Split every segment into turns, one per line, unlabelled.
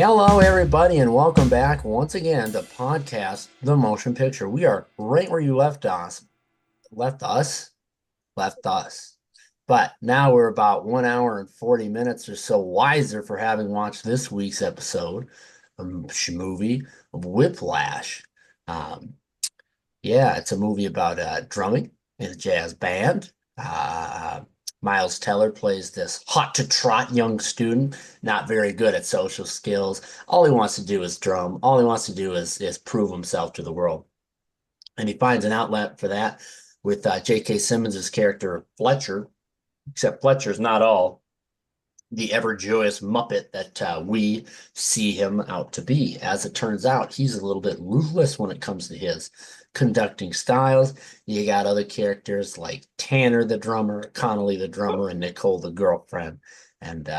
Hello, everybody, and welcome back once again to podcast The Motion Picture. We are right where you left us. But now we're about 1 hour and 40 minutes or so wiser for having watched this week's episode of movie of Whiplash. Um, yeah, it's a movie about drumming in a jazz band. Miles Teller plays this hot to trot young student, not very good at social skills. All he wants to do is drum. All he wants to do is prove himself to the world. And he finds an outlet for that with J.K. Simmons' character Fletcher, except Fletcher's not all the ever joyous Muppet that we see him out to be. As it turns out, he's a little bit ruthless when it comes to his conducting styles. You got other characters like Tanner the drummer, Connolly the drummer, and Nicole the girlfriend. And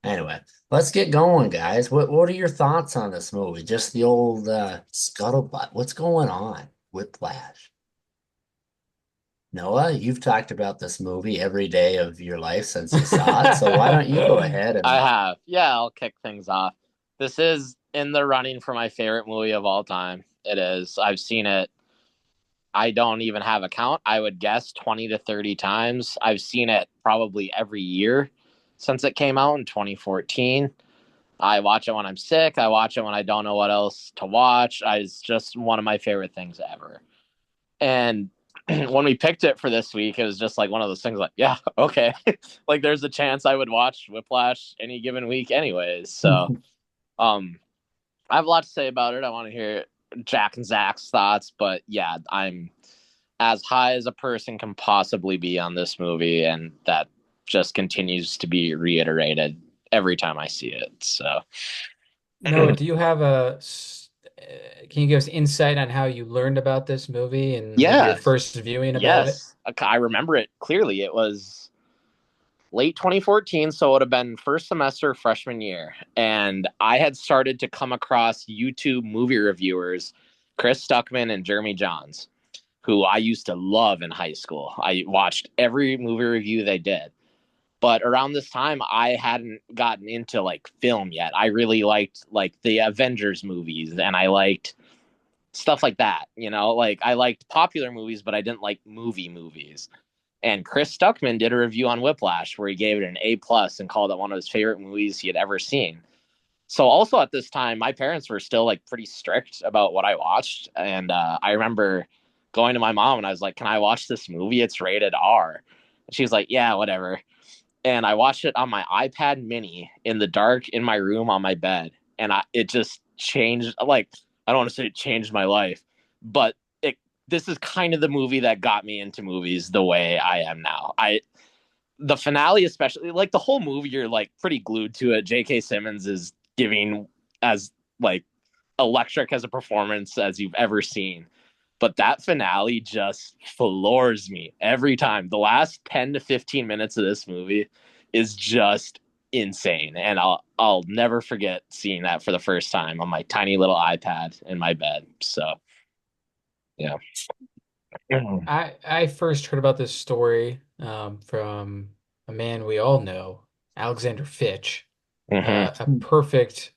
anyway, let's get going, guys. What are your thoughts on this movie? Just the old scuttlebutt. What's going on? Whiplash. Noah, you've talked about this movie every day of your life since you saw it, so why don't you go ahead
I
and
have. Yeah, I'll kick things off. This is in the running for my favorite movie of all time. It is. I've seen it. I don't even have a count. I would guess 20 to 30 times. I've seen it probably every year since it came out in 2014. I watch it when I'm sick. I watch it when I don't know what else to watch. It's just one of my favorite things ever. And when we picked it for this week, it was just like one of those things like, yeah, okay. Like there's a chance I would watch Whiplash any given week anyways. So um I have a lot to say about it. I want to hear Jack and Zach's thoughts, but yeah, I'm as high as a person can possibly be on this movie, and that just continues to be reiterated every time I see it. So
No, do you have can you give us insight on how you learned about this movie and maybe your
yeah,
first viewing about it?
yes, I remember it clearly. It was late 2014, so it would have been first semester freshman year. And I had started to come across YouTube movie reviewers, Chris Stuckman and Jeremy Johns, who I used to love in high school. I watched every movie review they did. But around this time, I hadn't gotten into like film yet. I really liked like the Avengers movies, and I liked stuff like that. Like I liked popular movies, but I didn't like movies. And Chris Stuckman did a review on Whiplash where he gave it an A+ and called it one of his favorite movies he had ever seen. So also at this time, my parents were still like pretty strict about what I watched, and I remember going to my mom and I was like, "Can I watch this movie? It's rated R." And she was like, "Yeah, whatever." And I watched it on my iPad Mini in the dark in my room on my bed, and it just changed. Like I don't want to say it changed my life, but this is kind of the movie that got me into movies the way I am now. The finale, especially, like the whole movie, you're like pretty glued to it. J.K. Simmons is giving as like electric as a performance as you've ever seen. But that finale just floors me every time. The last 10 to 15 minutes of this movie is just insane. And I'll never forget seeing that for the first time on my tiny little iPad in my bed. So yeah.
I first heard about this story from a man we all know, Alexander Fitch. A perfect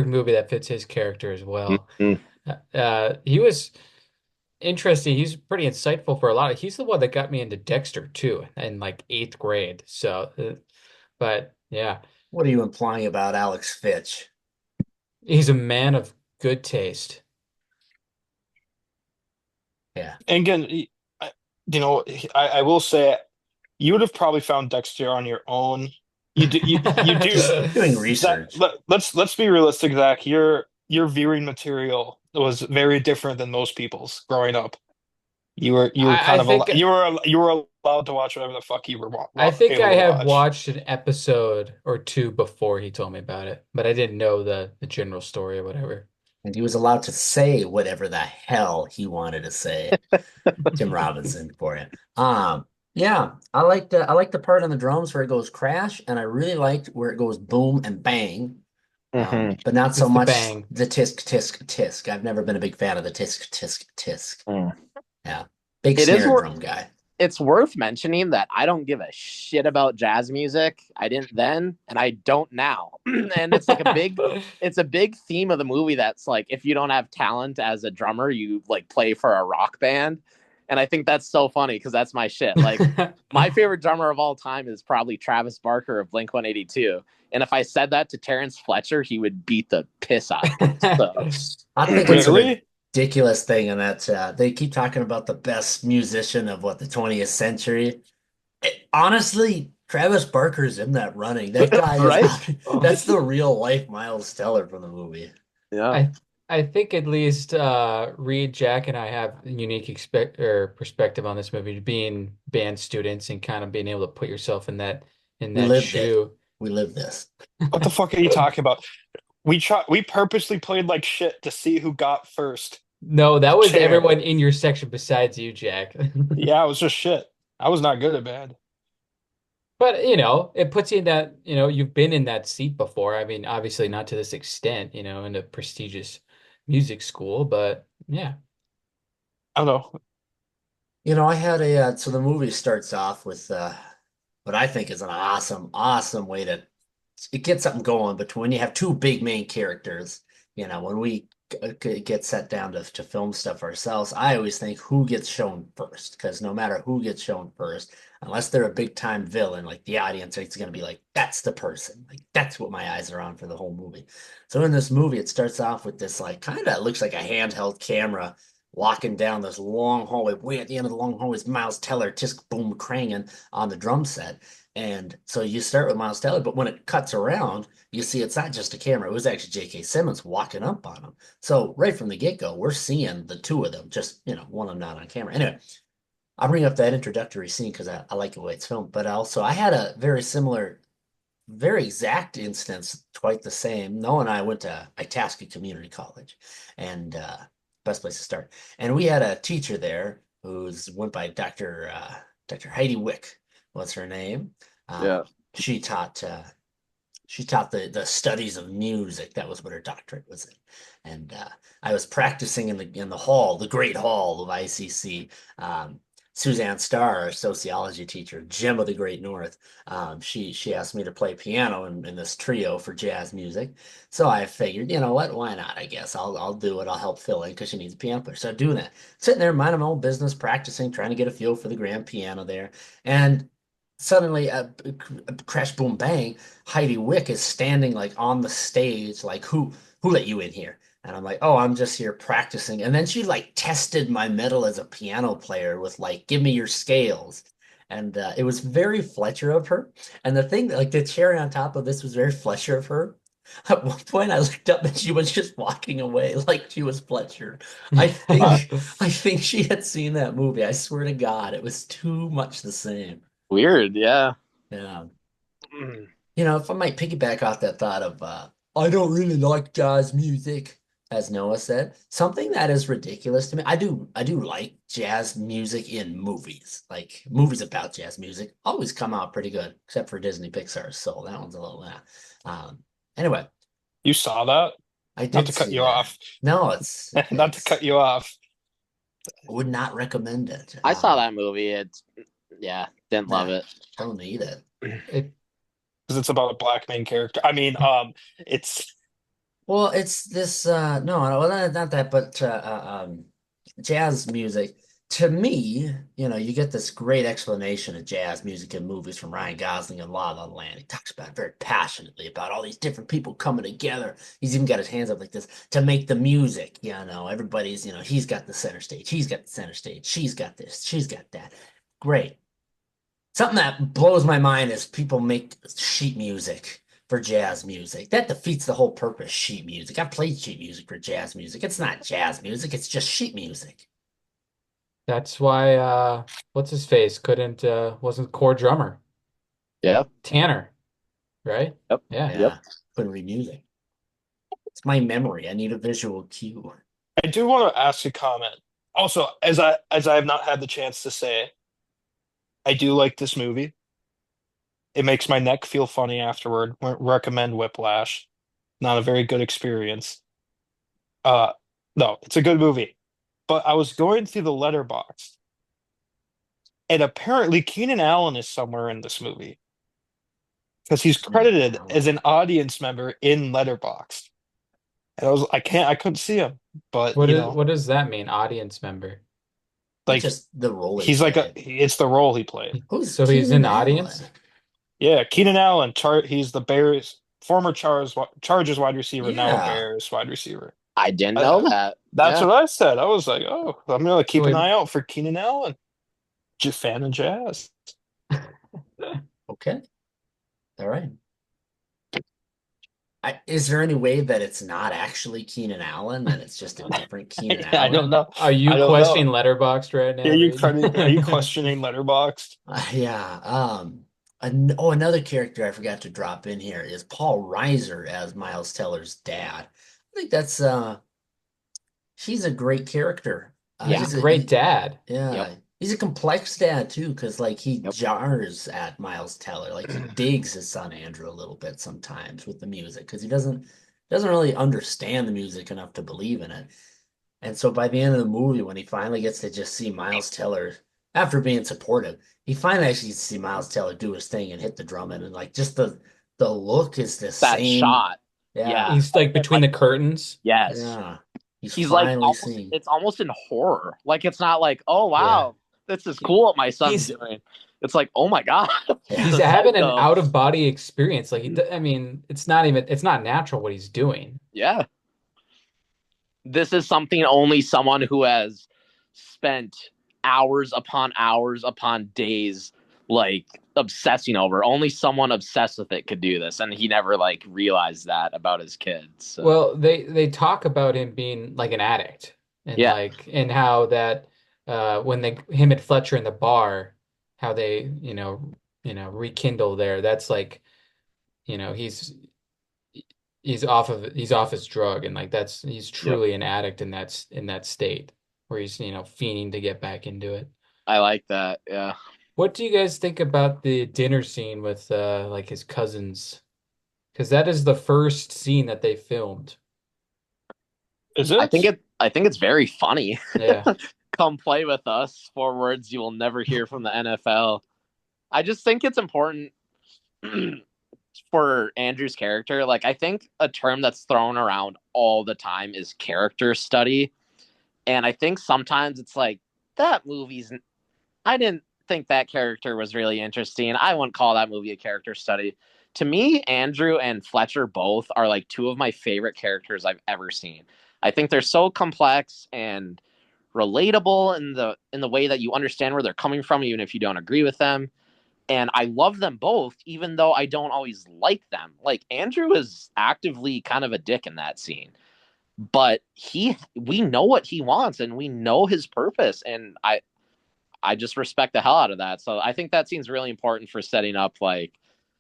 movie that fits his character as well.
Mm-hmm.
He was interesting. He's pretty insightful for a lot. He's the one that got me into Dexter too, in like eighth grade. But yeah,
what are you implying about Alex Fitch?
he's a man of good taste.
Yeah,
And again, you know, I will say you would have probably found Dexter on your own. You do.
just doing
Zach,
research.
let's be realistic, Zach. Your viewing material was very different than most people's growing up. You were
I
kind of
think
you were allowed to watch whatever the fuck you were
I think
able
I
to
have
watch.
watched an episode or two before he told me about it, but I didn't know the general story or whatever.
And he was allowed to say whatever the hell he wanted to say. Tim Robinson for you. Yeah, I like the part on the drums where it goes crash, and I really liked where it goes boom and bang.
Mm-hmm.
But not so
Just the
much
bang.
the tisk tisk tisk. I've never been a big fan of the tisk tisk tisk.
Mm.
Yeah, big
It is
snare
wor-
drum guy.
it's worth mentioning that I don't give a shit about jazz music. I didn't then, and I don't now. And it's a big theme of the movie that's like if you don't have talent as a drummer, you like play for a rock band. And I think that's so funny because that's my shit. Like my favorite drummer of all time is probably Travis Barker of Blink 182. And if I said that to Terrence Fletcher, he would beat the piss out of me. So
I think it's a
Really?
ridiculous thing, and that they keep talking about the best musician of what the 20th century. Honestly, Travis Barker's in that running. That guy is
right?
that's the real life Miles Teller from the movie.
Yeah.
I I think at least Reed, Jack, and I have a unique expect or perspective on this movie, being band students and kind of being able to put yourself in
We
that
lived it.
shoe.
We lived this.
What the fuck are you talking about? We purposely played like shit to see who got first
No, that was
chair.
everyone in your section besides you, Jack.
Yeah, it was just shit. I was not good at band.
But it puts you in that, you've been in that seat before. I mean, obviously not to this extent, in a prestigious music school, but yeah.
I don't know.
I had so the movie starts off with what I think is an awesome way to it gets something going. But when you have two big main characters, when we get set down to film stuff ourselves, I always think who gets shown first, because no matter who gets shown first, unless they're a big time villain, like the audience is going to be like, that's the person, like that's what my eyes are on for the whole movie. So in this movie, it starts off with this like kind of looks like a handheld camera walking down this long hallway. Way at the end of the long hallway is Miles Teller, just boom cranging on the drum set. And so you start with Miles Teller, but when it cuts around, you see it's not just a camera. It was actually J.K. Simmons walking up on him. So right from the get-go, we're seeing the two of them, just, one of them not on camera. Anyway, I'll bring up that introductory scene because I like the way it's filmed. But also, I had a very similar, very exact instance, quite the same. Noah and I went to Itasca Community College, and best place to start. And we had a teacher there who's went by Dr. Heidi Wick. What's her name?
Yeah.
Um, she taught she taught the studies of music. That was what her doctorate was in. And I was practicing in the hall, the great hall of ICC. Suzanne Starr, our sociology teacher, Jim of the Great North, she asked me to play piano in this trio for jazz music. So I figured, you know what, why not? I guess I'll do it. I'll help fill in because she needs a piano player. So doing that, sitting there, minding my own business, practicing, trying to get a feel for the grand piano there, and suddenly, crash, boom, bang, Heidi Wick is standing like on the stage, like who let you in here? And I'm like, oh, I'm just here practicing. And then she like tested my metal as a piano player with like, give me your scales. And it was very Fletcher of her. And the thing that like the cherry on top of this was very Fletcher of her. At one point, I looked up and she was just walking away like she was Fletcher. I
Wow.
think I think she had seen that movie. I swear to God, it was too much the same.
Weird. Yeah.
Yeah.
Mm.
If I might piggyback off that thought of, I don't really like jazz music, as Noah said, something that is ridiculous to me. I do like jazz music in movies. Like movies about jazz music always come out pretty good, except for Disney Pixar's Soul. That one's a little, anyway,
You saw that?
I
Not
did
to cut
see
you
that.
off.
No, it's,
Not to
it's,
cut you off.
would not recommend it.
I saw that movie. It's yeah, didn't love
Nah,
it.
don't need it.
It,
Because it's about a black main character. I mean, it's
Well, it's this no, no, well, not that, but jazz music. To me, you get this great explanation of jazz music in movies from Ryan Gosling and La La Land. He talks about it very passionately about all these different people coming together. He's even got his hands up like this to make the music. Everybody's, he's got the center stage, he's got the center stage, she's got this, she's got that. Great. Something that blows my mind is people make sheet music for jazz music. That defeats the whole purpose, sheet music. I've played sheet music for jazz music. It's not jazz music, it's just sheet music.
that's why what's his face couldn't wasn't core drummer.
Yep.
Tanner, right?
Yep.
Yeah.
Yep.
Yeah, couldn't read music. It's my memory. I need a visual cue.
I do want to ask a comment. Also, as I have not had the chance to say, I do like this movie. It makes my neck feel funny afterward. Recommend Whiplash. Not a very good experience. Uh, no, it's a good movie. But I was going through the letterbox, And apparently Keenan Allen is somewhere in this movie because he's
Keenan
credited as
Allen.
an audience member in Letterboxd. And I couldn't see him, but
what does that mean? Audience member.
That's
like
just the role he
he's like
played.
it's the role he played.
Who's
So he's in
Keenan
the
Allen?
audience?
Yeah, Keenan Allen, he's the Bears former Chargers wide receiver, now a
Yeah.
Bears wide receiver.
I didn't
I,
know that.
that's
Yeah.
what I said. I was like, oh, I'm gonna
So
keep an eye out for Keenan Allen, fan of Jazz.
Okay. All right. Is there any way that it's not actually Keenan Allen and it's just a different Keenan
I don't
Allen?
know.
are
I
you
don't know.
questioning Letterboxd right now, Reed?
Are you questioning Letterboxd?
Yeah. Another character I forgot to drop in here is Paul Reiser as Miles Teller's dad. I think she's a great character.
He's a
Yeah.
great dad.
Yep.
Yeah, he's a complex dad too, because like he
Yep.
jars at Miles Teller, like he digs his son Andrew a little bit sometimes with the music, because he doesn't really understand the music enough to believe in it. And so by the end of the movie, when he finally gets to just see Miles Teller, after being supportive, he finally actually gets to see Miles Teller do his thing and hit the drum, and like just the look is the
That
same.
shot. Yeah.
Yeah,
He's like
And
between
like,
the curtains.
yes.
yeah. He's
He's like
finally
almost,
seeing.
it's almost in horror. Like it's not like, oh
Yeah.
wow, this is cool what my son's
He's
doing. It's like, oh my God, he's
Yeah.
he's
a
having an
psycho.
out of body experience. Like I mean, it's not natural what he's doing.
Yeah. This is something only someone who has spent hours upon days like obsessing over. Only someone obsessed with it could do this, and he never like realized that about his kids. So
Well, they talk about him being like an addict and
yeah,
how that when they him and Fletcher in the bar, how they, rekindle there. That's like, you know, he's off his drug and like he's
yep,
truly an addict in that state where he's, fiending to get back into it.
I like that. Yeah,
What do you guys think about the dinner scene with like his cousins? Because that is the first scene that they filmed.
Is it?
I think it's very funny.
Yeah.
Come play with us for words you will never hear from the NFL. I just think it's important for Andrew's character. Like, I think a term that's thrown around all the time is character study. And I think sometimes it's like, that movie's, I didn't think that character was really interesting. I wouldn't call that movie a character study. To me, Andrew and Fletcher both are like two of my favorite characters I've ever seen. I think they're so complex and relatable in the way that you understand where they're coming from, even if you don't agree with them. And I love them both, even though I don't always like them. Like Andrew is actively kind of a dick in that scene, but we know what he wants and we know his purpose, and I just respect the hell out of that. So I think that scene's really important for setting up like,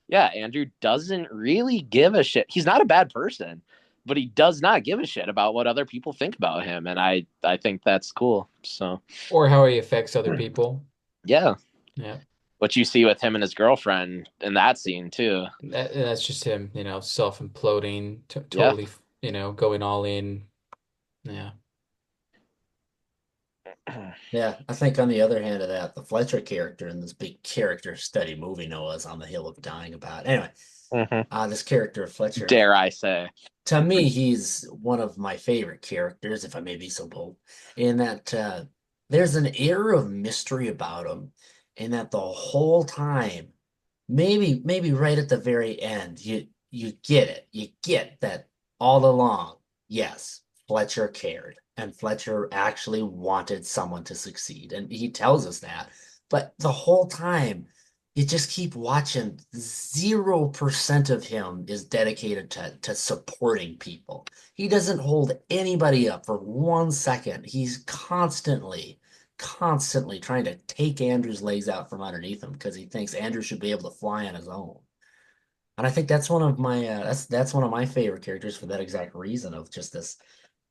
yeah, Andrew doesn't really give a shit. He's not a bad person, but he does not give a shit about what other people think about him, and I think that's cool. So
Or how he affects other people.
yeah,
Yeah.
what you see with him and his girlfriend in that scene too.
That's just him, self-imploding,
Yeah.
totally, going all in. Yeah.
Yeah, I think on the other hand of that, the Fletcher character in this big character study movie Noah's on the hill of dying about. Anyway,
Mm-hmm.
this character of Fletcher,
Dare I say?
to me, he's one of my favorite characters, if I may be so bold, in that there's an air of mystery about him, in that the whole time, maybe right at the very end, you get it. You get that all along, yes, Fletcher cared, and Fletcher actually wanted someone to succeed, and he tells us that. But the whole time, you just keep watching. 0% of him is dedicated to supporting people. He doesn't hold anybody up for 1 second. He's constantly trying to take Andrew's legs out from underneath him because he thinks Andrew should be able to fly on his own. And I think that's one of my that's one of my favorite characters for that exact reason of just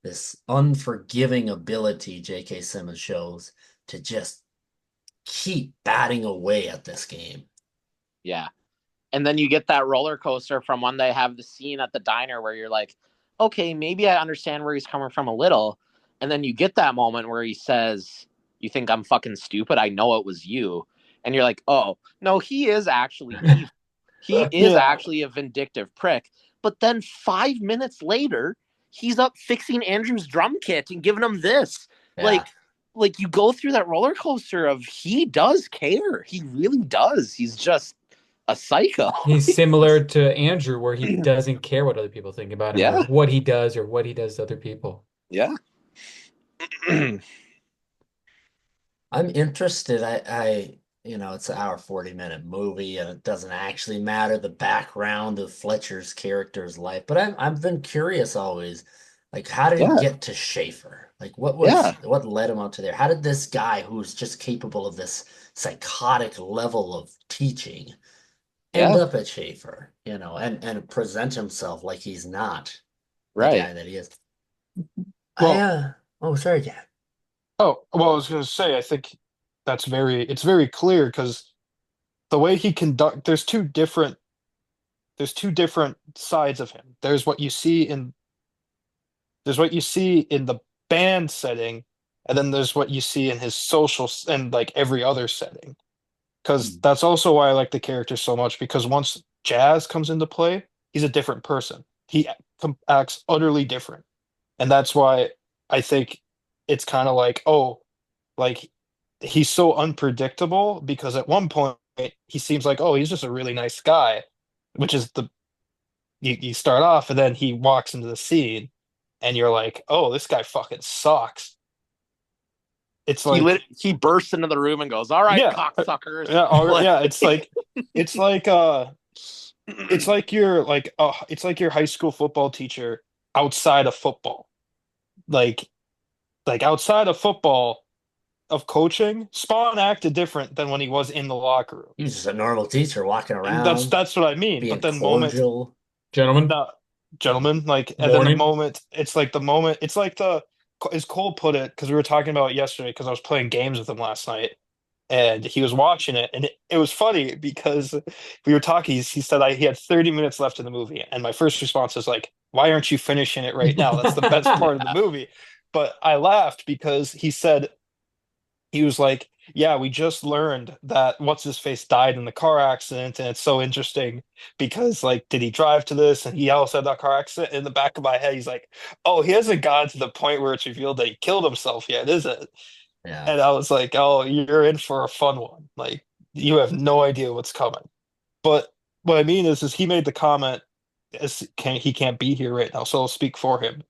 this unforgiving ability J.K. Simmons shows to just keep batting away at this game.
Yeah. And then you get that roller coaster from when they have the scene at the diner where you're like, okay, maybe I understand where he's coming from a little. And then you get that moment where he says, You think I'm fucking stupid? I know it was you. And you're like, oh, no, he is actually evil. He is
Yeah.
actually a vindictive prick. But then 5 minutes later, he's up fixing Andrew's drum kit and giving him this.
Yeah.
Like you go through that roller coaster of he does care. He really does. He's just a psycho.
He's similar to Andrew, where he doesn't care what other people think about him or
Yeah.
what he does to other people.
Yeah.
I'm interested. It's an hour 40-minute movie, and it doesn't actually matter the background of Fletcher's character's life. But I've been curious always, like, how did he
Yeah.
get to Schaefer? Like,
Yeah.
what led him up to there? How did this guy who's just capable of this psychotic level of teaching end
Yeah.
up at Schaefer, and present himself like he's not the
Right.
guy that he is? I
Well,
oh, sorry, Jack.
I was going to say, I think it's very clear because the way he conduct, there's two different sides of him. There's what you see in the band setting, and then there's what you see in his and like every other setting. Because
Hmm.
that's also why I like the character so much, because once Jazz comes into play, he's a different person. He acts utterly different. And that's why I think it's kind of like, oh, like he's so unpredictable because at one point he seems like, oh, he's just a really nice guy, which is you start off and then he walks into the scene and you're like, oh, this guy fucking sucks. It's like,
He bursts into the room and goes, "All right,
yeah,
cocksuckers."
yeah,
Like,
yeah. It's like it's like your high school football teacher outside of football. Like outside of football of coaching, Spawn acted different than when he was in the locker room.
He was just a normal teacher walking
And
around,
that's what I mean. But
being
then moment
cordial.
Gentlemen,
the gentleman, like, and then the
morning.
moment, it's like as Cole put it, because we were talking about it yesterday, because I was playing games with him last night, and he was watching it, and it was funny because we were talking. He said he had 30 minutes left in the movie, and my first response was like, "Why aren't you finishing it right now? That's the best part of the movie." But I laughed because he was like, "Yeah, we just learned that what's his face died in the car accident, and it's so interesting because like, did he drive to this?" And he also had that car accident. In the back of my head, he's like, "Oh, he hasn't gotten to the point where it's revealed that he killed himself yet, is it?"
Yeah.
And I was like, "Oh, you're in for a fun one. Like, you have no idea what's coming." But what I mean is he made the comment, he can't be here right now, so I'll speak for him.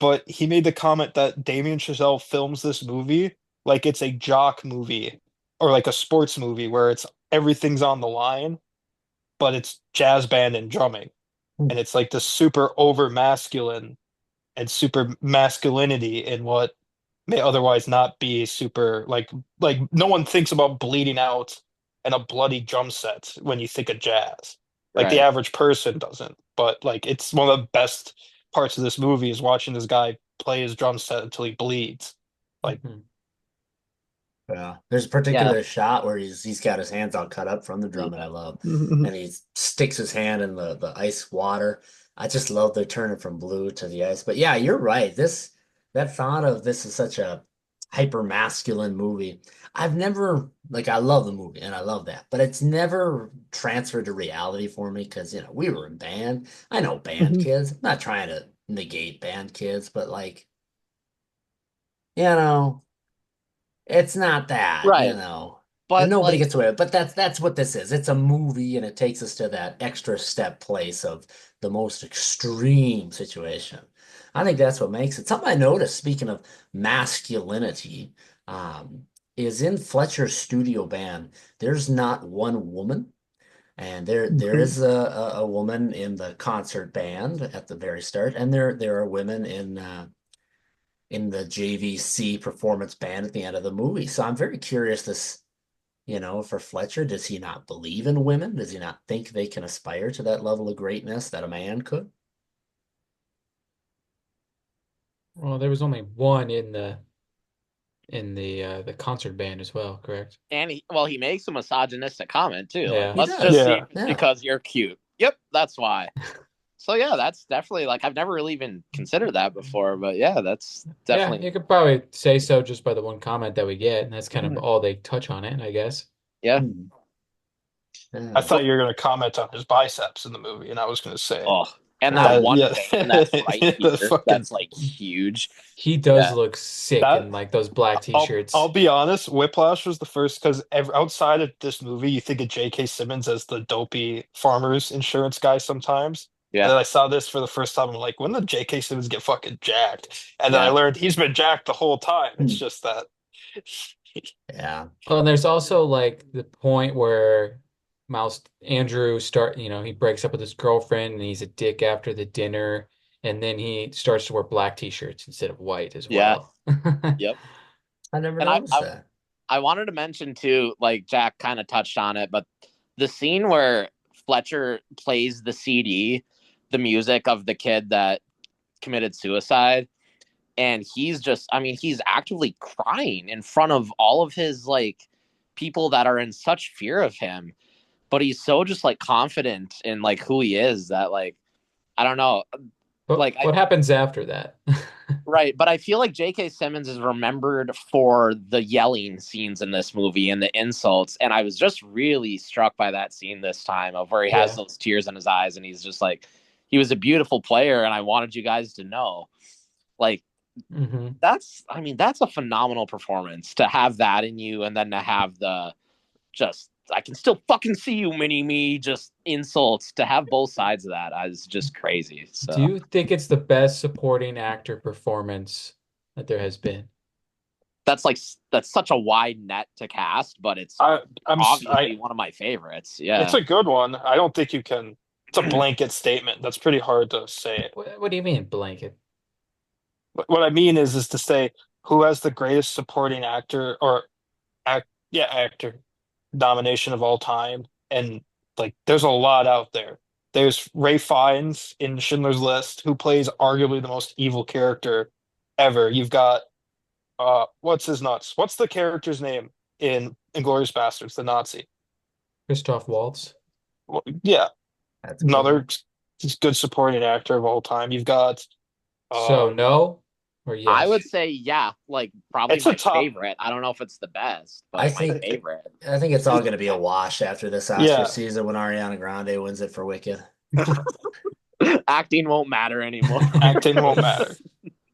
But he made the comment that Damien Chazelle films this movie like it's a jock movie or like a sports movie where it's everything's on the line, but it's jazz band and drumming. And it's like this super over masculine and super masculinity in what may otherwise not be super like no one thinks about bleeding out and a bloody drum set when you think of jazz. Like the
right.
average person doesn't. But like it's one of the best parts of this movie is watching this guy play his drum set until he bleeds. Like,
Mhm.
Yeah. There's a
Yeah.
particular shot where he's got his hands all cut up from the drum that I love. And he sticks his hand in the ice water. I just love the turning from blue to the ice. But yeah, you're right. That thought of this is such a hyper masculine movie. I've never like I love the movie and I love that, but it's never transferred to reality for me because we were in band. I know band kids. I'm not trying to negate band kids, but like, you know. It's not
Right.
and
But
nobody
like,
gets away with it. But that's what this is. It's a movie, and it takes us to that extra step place of the most extreme situation. I think that's what makes it. Something I noticed, speaking of masculinity, is in Fletcher's studio band, there's not one woman. And there is a woman in the concert band at the very start, and there are women in the JVC performance band at the end of the movie. So I'm very curious for Fletcher, does he not believe in women? Does he not think they can aspire to that level of greatness that a man could?
Well, there was only one in the concert band as well, correct?
and he makes a misogynistic comment too. Like,
Yeah.
He
let's just
does.
see
yeah.
if it's
Yeah.
because you're cute. Yep, that's why. So yeah, that's definitely like I've never really even considered that before, but yeah, that's
Yeah,
definitely
you could probably say so just by the one comment that we get, and that's kind of
Hmm.
all they touch on it, I guess.
yeah.
Hmm.
I
Yeah.
thought you were going to comment on his biceps in the movie, and I was going to say
Oh, and that
Ah,
one
yeah,
vein that's right
the
here,
fucking
that's like huge.
He does
Yeah.
look sick
that.
in like those black
I'll
t-shirts.
be honest. Whiplash was the first because outside of this movie, you think of J.K. Simmons as the dopey farmers insurance guy sometimes. And
Yeah.
then I saw this for the first time. I'm like, when did J.K. Simmons get fucking jacked? And then I
Yeah.
learned he's been jacked the whole time. It's
hmm.
just that.
Yeah.
Oh, and there's also like the point where Mouse Andrew he breaks up with his girlfriend and he's a dick after the dinner, and then he starts to wear black t-shirts instead of white as
Yeah.
well.
Yep.
I never
And
noticed that.
I wanted to mention too, like Jack kind of touched on it, but the scene where Fletcher plays the CD, the music of the kid that committed suicide, and he's just, I mean, he's actively crying in front of all of his like people that are in such fear of him, but he's so just like confident in like who he is that like I don't know,
But
like I
what happens after that?
right, but I feel like J.K. Simmons is remembered for the yelling scenes in this movie and the insults, and I was just really struck by that scene this time of where he has
Yeah.
those tears in his eyes, and he's just like, he was a beautiful player, and I wanted you guys to know, like
Hmm.
that's, I mean, that's a phenomenal performance to have that in you, and then to have the just. I can still fucking see you, mini me. Just insults to have both sides of that is just crazy.
Do
So
you think it's the best supporting actor performance that there has been?
that's like that's such a wide net to cast, but it's
I I'm s- I
obviously one of my favorites.
It's
Yeah.
a good one. I don't think you can. It's a blanket statement. That's pretty hard to say.
What do you mean, blanket?
What I mean is to say who has the greatest supporting actor or actor nomination of all time. And like, there's a lot out there. There's Ray Fiennes in Schindler's List, who plays arguably the most evil character ever. You've got what's his nuts? What's the character's name in Inglourious Basterds, the Nazi?
Christoph Waltz.
Well, yeah,
That's a good
another
one.
good supporting actor of all time. You've got
So
um,
no or
I
yes?
would say, yeah, like probably
it's a
my
top.
favorite. I don't know if it's the best,
I
but my
think
favorite.
I think it's all going to be a wash after this Oscar
Yeah,
season when Ariana Grande wins it for Wicked.
Acting won't matter anymore.
acting won't matter.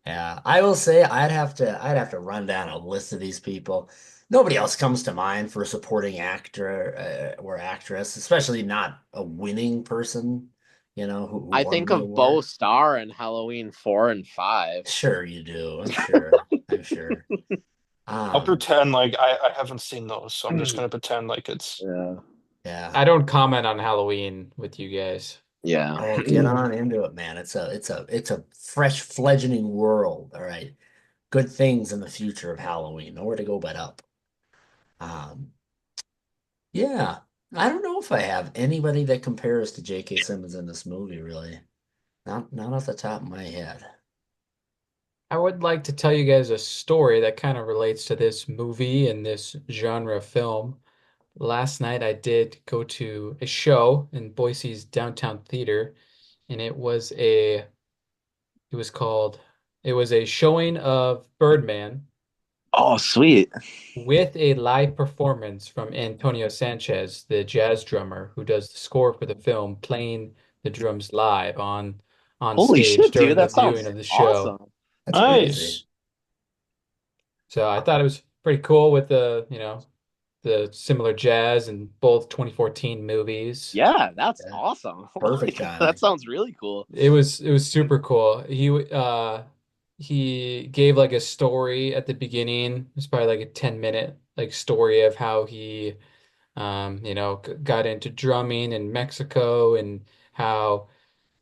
Yeah, I will say I'd have to run down a list of these people. Nobody else comes to mind for a supporting actor or actress, especially not a winning person, who
I
won
think
the
of Bo
award.
Starr in Halloween 4 and 5.
Sure you do. I'm sure. I'm sure.
I'll
Um,
pretend like I haven't seen those, so I'm just gonna pretend like it's.
Yeah.
yeah.
I don't comment on Halloween with you guys.
Yeah.
Oh, get on into it, man. It's a fresh fledgling world. All right. Good things in the future of Halloween. Nowhere to go but up. Um, yeah. I don't know if I have anybody that compares to J.K. Simmons in this movie, really. Not off the top of my head.
I would like to tell you guys a story that kind of relates to this movie and this genre of film. Last night I did go to a show in Boise's downtown theater, and it was called it was a showing of Birdman
Oh, sweet.
with a live performance from Antonio Sanchez, the jazz drummer who does the score for the film, playing the drums live on
Holy
stage
shit, dude.
during the
That
viewing
sounds
of the show.
awesome.
That's crazy.
Nice.
So I thought it was pretty cool with the similar jazz in both 2014 movies.
Yeah, that's
Yeah.
awesome.
Perfect
Like, that
timing.
sounds really cool.
It was super cool. He gave like a story at the beginning. It's probably like a 10-minute like story of how he got into drumming in Mexico and how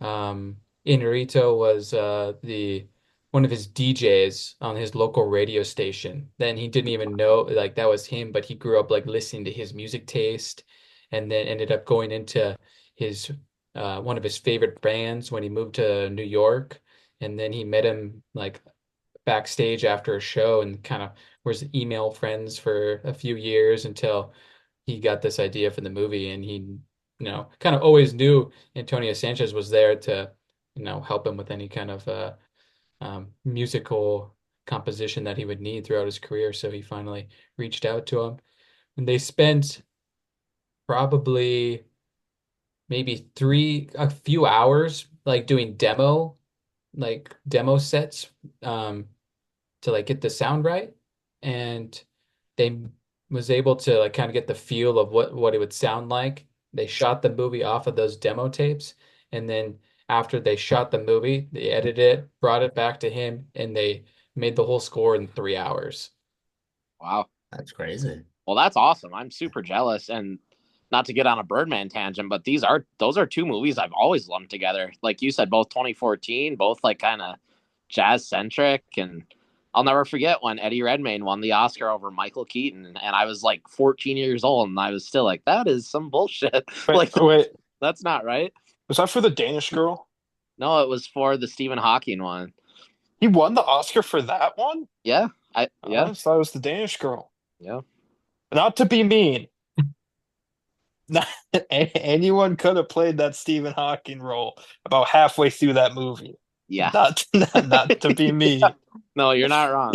Inarito was the one of his DJs on his local radio station. Then he didn't even know like that was him, but he grew up like listening to his music taste, and then ended up going into his one of his favorite bands when he moved to New York, and then he met him like backstage after a show and kind of was email friends for a few years until he got this idea for the movie, and he kind of always knew Antonio Sanchez was there to help him with any kind of musical composition that he would need throughout his career. So he finally reached out to him. And they spent probably maybe a few hours like doing demo sets to like get the sound right. And they was able to like kind of get the feel of what it would sound like. They shot the movie off of those demo tapes, and then after they shot the movie, they edited it, brought it back to him, and they made the whole score in 3 hours.
Wow.
That's crazy.
Well, that's awesome. I'm super jealous. And not to get on a Birdman tangent, but those are two movies I've always lumped together. Like you said, both 2014, both like kind of jazz centric. And I'll never forget when Eddie Redmayne won the Oscar over Michael Keaton, and I was like 14 years old, and I was still like, that is some bullshit.
Wait,
Like
wait,
that's not right.
was that for the Danish girl?
No, it was for the Stephen Hawking one.
He won the Oscar for that one?
Yeah,
I thought it was the Danish girl.
yeah,
Not to be mean. Not, anyone could have played that Stephen Hawking role about halfway through that movie.
yeah.
Not to be
Yeah.
mean.
No, you're not wrong.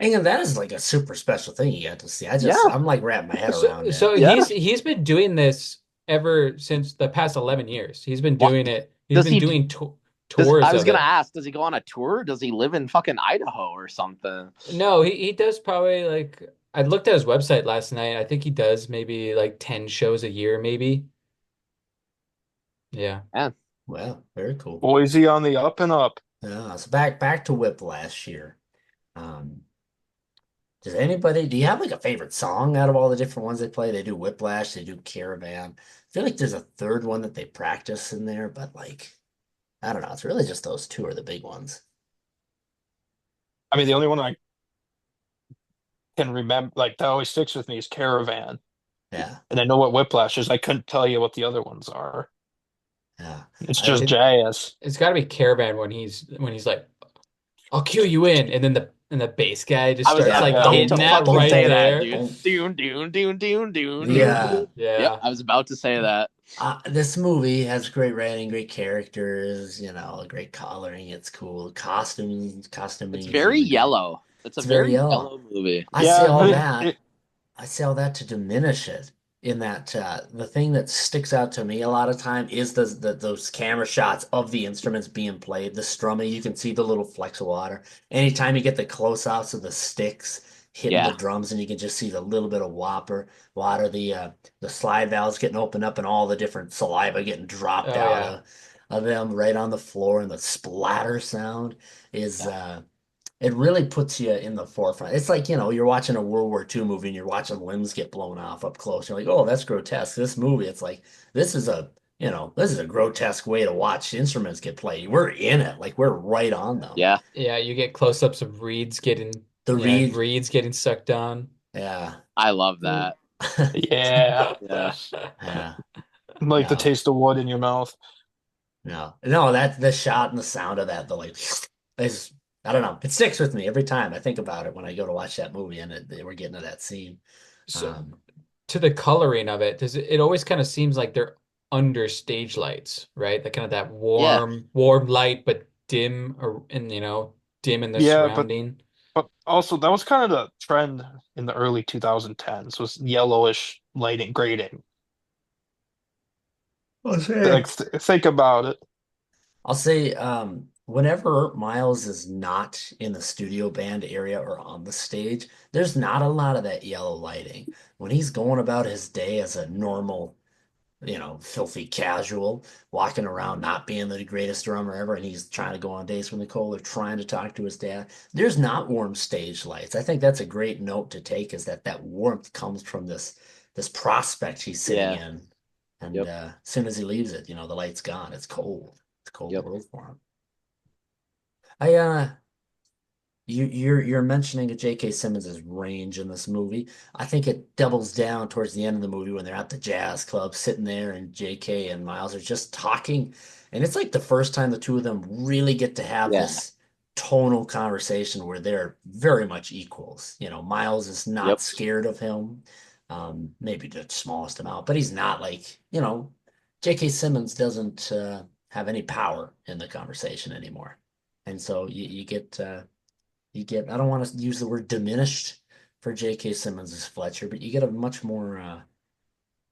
And that is like a super special thing you got to see.
Yeah,
I'm like wrapping my head around
So
it.
yeah.
he's been doing this ever since the past 11 years. He's been
What
doing it. He's
does
been
he?
doing
Does
tours
I was
of
gonna
it.
ask? Does he go on a tour? Does he live in fucking Idaho or something?
No, he does probably like I looked at his website last night. I think he does maybe like 10 shows a year, maybe. Yeah.
Yeah,
Well, very cool.
Boise on the up and up.
Yeah, so back to Whiplash here. Um, do you have like a favorite song out of all the different ones they play? They do Whiplash, they do Caravan. I feel like there's a third one that they practice in there, but like, I don't know. It's really just those two are the big ones.
I mean, the only one I can remember, like that always sticks with me, is Caravan.
Yeah,
And I know what Whiplash is. I couldn't tell you what the other ones are.
yeah.
It's
I
just
It
jazz.
it's got to be Caravan when he's like, "I'll cue you in," and then the bass guy just
I was
starts
yeah,
like
about
boom,
to
hitting that
boom,
fucking
right
say
boom,
that,
there.
dude.
boom.
Doon doon doon doon doon
Yeah.
doon. Yep,
Yeah.
I was about to say that.
This movie has great writing, great characters, great coloring. It's cool.
It's
Costuming is
very
really good.
yellow. It's a
It's very
very
yellow.
yellow movie.
I say
Yeah,
all
but
that. I say all that to diminish it. In that the thing that sticks out to me a lot of time is those camera shots of the instruments being played, the strumming. You can see the little flecks of water. Anytime you get the close-ups of the sticks hitting the
Yeah,
drums, and you can just see the little bit of water, the slide valves getting opened up, and all the different saliva getting dropped
Oh
out
yeah.
of them right on the floor, and the splatter sound is
yeah,
it really puts you in the forefront. It's like, you're watching a World War II movie and you're watching limbs get blown off up close. You're like, oh, that's grotesque. This movie, it's like, this is a grotesque way to watch instruments get played. We're in it. Like we're right on them.
yeah.
Yeah, you get close-ups of
The reed,
reeds getting sucked down.
yeah.
I love that.
yeah.
Yeah,
Yeah.
Like the
No,
taste of wood in your mouth.
no, that's the shot and the sound of that, the like, is, I don't know. It sticks with me every time I think about it when I go to watch that movie and we're getting to that scene.
So
Um,
to the coloring of it, does it always kind of seems like they're under stage lights, right? That kind of that
yeah,
warm light, but dim or and dim in the
Yeah,
surrounding.
but also that was kind of the trend in the early 2010s was yellowish lighting grading.
I'll say.
Like think about it.
I'll say, whenever Miles is not in the studio band area or on the stage, there's not a lot of that yellow lighting. When he's going about his day as a normal, filthy casual, walking around not being the greatest drummer ever, and he's trying to go on dates with Nicole or trying to talk to his dad, there's not warm stage lights. I think that's a great note to take is that warmth comes from this prospect he's sitting
yeah.
in. And
Yep,
as soon as he leaves it, the light's gone. It's cold. It's a cold
yep.
world for him. I you're mentioning J.K. Simmons's range in this movie. I think it doubles down towards the end of the movie when they're at the jazz club sitting there and J.K. and Miles are just talking. And it's like the first time the two of them really get to have
Yeah,
this tonal conversation where they're very much equals. Miles is not
yep.
scared of him. Maybe the smallest amount, but he's not like, J.K. Simmons doesn't have any power in the conversation anymore. And so you get I don't want to use the word diminished for J.K. Simmons as Fletcher, but you get a much more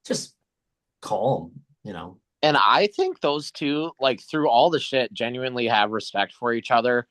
just calm, you know.
And I think those two, like through all the shit, genuinely have respect for each other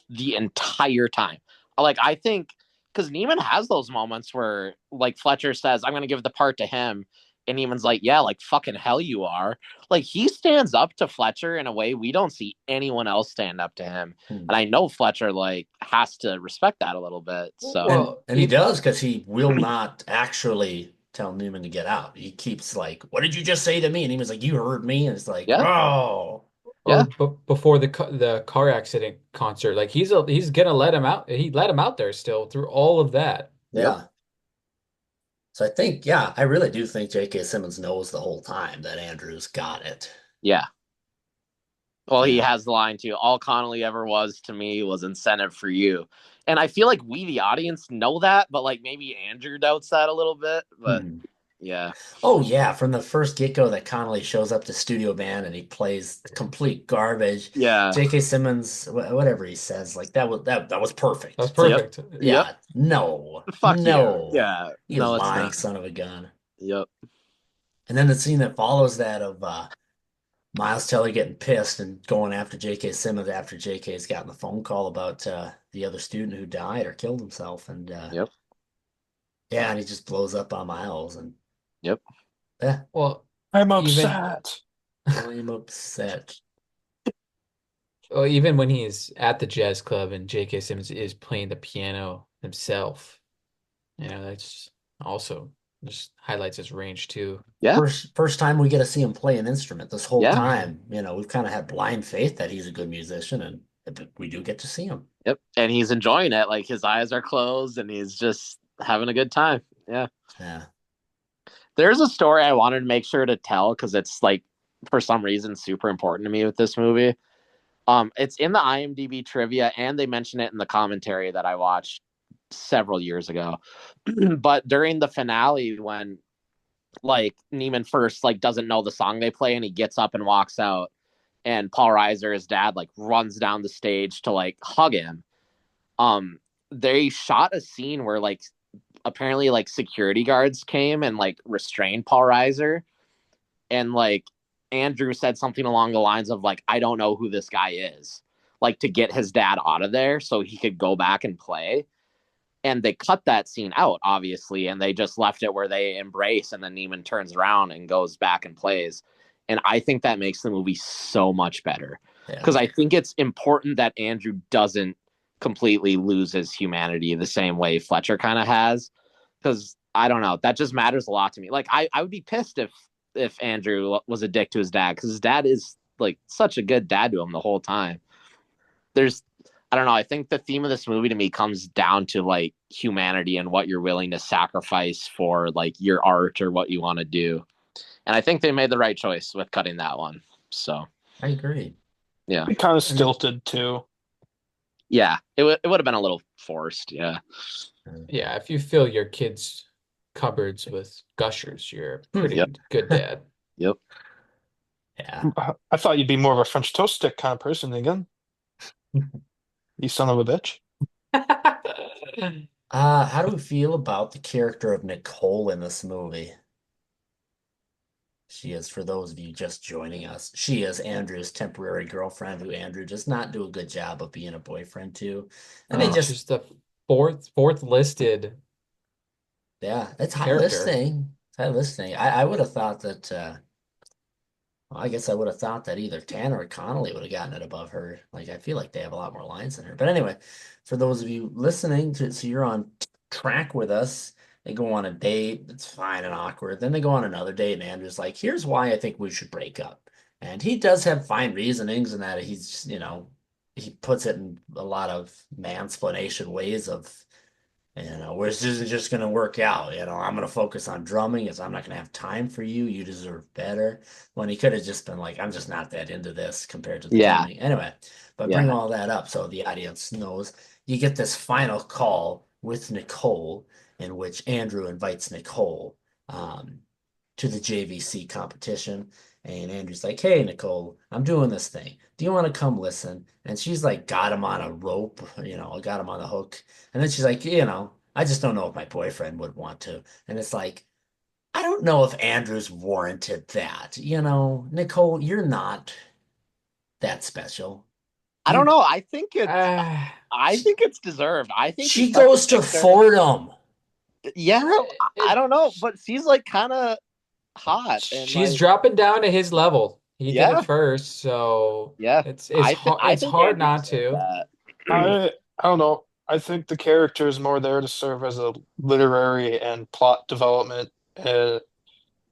the entire time. Like I think because Neiman has those moments where like Fletcher says, I'm gonna give the part to him. And Neiman's like, yeah, like fucking hell you are. Like he stands up to Fletcher in a way we don't see anyone else stand up to him.
Hmm.
And I know Fletcher like has to respect that a little bit. So
Well,
And he does because he will not actually tell Newman to get out. He keeps like, "What did you just say to me?" And he was like, "You heard me." And it's like,
yeah,
"Oh,
well,
yeah,
before the car accident concert, like he's gonna let him out. He let him out there still through all of that.
yep,
yeah." So I think, yeah, I really do think J.K. Simmons knows the whole time that Andrew's got it.
yeah. Well, he
Yeah.
has the line too. All Connolly ever was to me was incentive for you. And I feel like we, the audience, know that, but like maybe Andrew doubts that a little bit. But
Hmm.
yeah,
Oh yeah, from the first get-go that Connolly shows up to studio band and he plays complete garbage.
yeah,
J.K. Simmons, whatever he says, like that was
That was
perfect. It's like,
yep,
perfect.
yep.
yeah, no,
Fuck you.
no,
Yeah,
you
no, it's
lying
not.
son of a gun.
Yep,
And then the scene that follows that of Miles Teller getting pissed and going after J.K. Simmons after J.K.'s gotten the phone call about the other student who died or killed himself, and
yep,
yeah, and he just blows up on Miles, and
yep.
yeah,
Well,
I'm
even
upset.
I'm upset.
well, even when he's at the jazz club and J.K. Simmons is playing the piano himself, that's also just highlights his range too.
Yeah,
First time we get to see him play an instrument this whole
yeah,
time. We've kind of had blind faith that he's a good musician, and we do get to see him.
yep. And he's enjoying it. Like his eyes are closed and he's just having a good time. Yeah.
Yeah.
There's a story I wanted to make sure to tell because it's like, for some reason, super important to me with this movie. It's in the IMDb trivia, and they mention it in the commentary that I watched several years ago. But during the finale, when like Neiman first like doesn't know the song they play, and he gets up and walks out, and Paul Reiser, his dad, like runs down the stage to like hug him. Um, they shot a scene where like apparently like security guards came and like restrained Paul Reiser, and like Andrew said something along the lines of like, I don't know who this guy is, like to get his dad out of there so he could go back and play. And they cut that scene out, obviously, and they just left it where they embrace, and then Neiman turns around and goes back and plays. And I think that makes the movie so much better because
Yeah.
I think it's important that Andrew doesn't completely lose his humanity the same way Fletcher kind of has. Because I don't know, that just matters a lot to me. Like I would be pissed if Andrew was a dick to his dad because his dad is like such a good dad to him the whole time. There's I don't know. I think the theme of this movie to me comes down to like humanity and what you're willing to sacrifice for like your art or what you want to do. And I think they made the right choice with cutting that one. So
I agree.
yeah,
It kind of
And
stilted too.
yeah, it would have been a little forced. Yeah,
yeah, if you fill your kids' cupboards with gushers, you're a
yep,
pretty good dad.
yep.
Yeah.
I thought you'd be more of a French toast stick kind of person again. You son of a bitch.
How do we feel about the character of Nicole in this movie? She is, for those of you just joining us, she is Andrew's temporary girlfriend who Andrew does not do a good job of being a boyfriend to. And they just,
She's the fourth listed
yeah, it's high
character.
listing. It's high listing. I would have thought that, well, I guess I would have thought that either Tanner or Connolly would have gotten it above her. Like, I feel like they have a lot more lines than her. But anyway, for those of you listening to, so you're on track with us. They go on a date. It's fine and awkward. Then they go on another date, and Andrew's like, here's why I think we should break up. And he does have fine reasonings in that he's, he puts it in a lot of mansplanation ways of where this isn't just going to work out. I'm going to focus on drumming as I'm not going to have time for you. You deserve better. When he could have just been like, I'm just not that into this compared to the
Yeah,
drumming. Anyway, but bring
yeah,
all that up so the audience knows. You get this final call with Nicole in which Andrew invites Nicole. Um, to the JVC competition. And Andrew's like, "Hey, Nicole, I'm doing this thing. Do you want to come listen?" And she's like, got him on a rope, got him on a hook. And then she's like, I just don't know if my boyfriend would want to. And it's like, I don't know if Andrews warranted that. Nicole, you're not that special.
I don't
You,
know.
Uh,
I think it's deserved. I think he
she
set the
goes to
picture.
Fordham.
Yeah, I
it,
don't know, but she's like kind of hot and
she's
like
dropping down to his level. He did it
yeah,
first, so
yeah.
it's hard.
I
It's
think
hard
Andrew
not
deserved
to.
that.
I don't know. I think the character is more there to serve as a literary and plot development
Do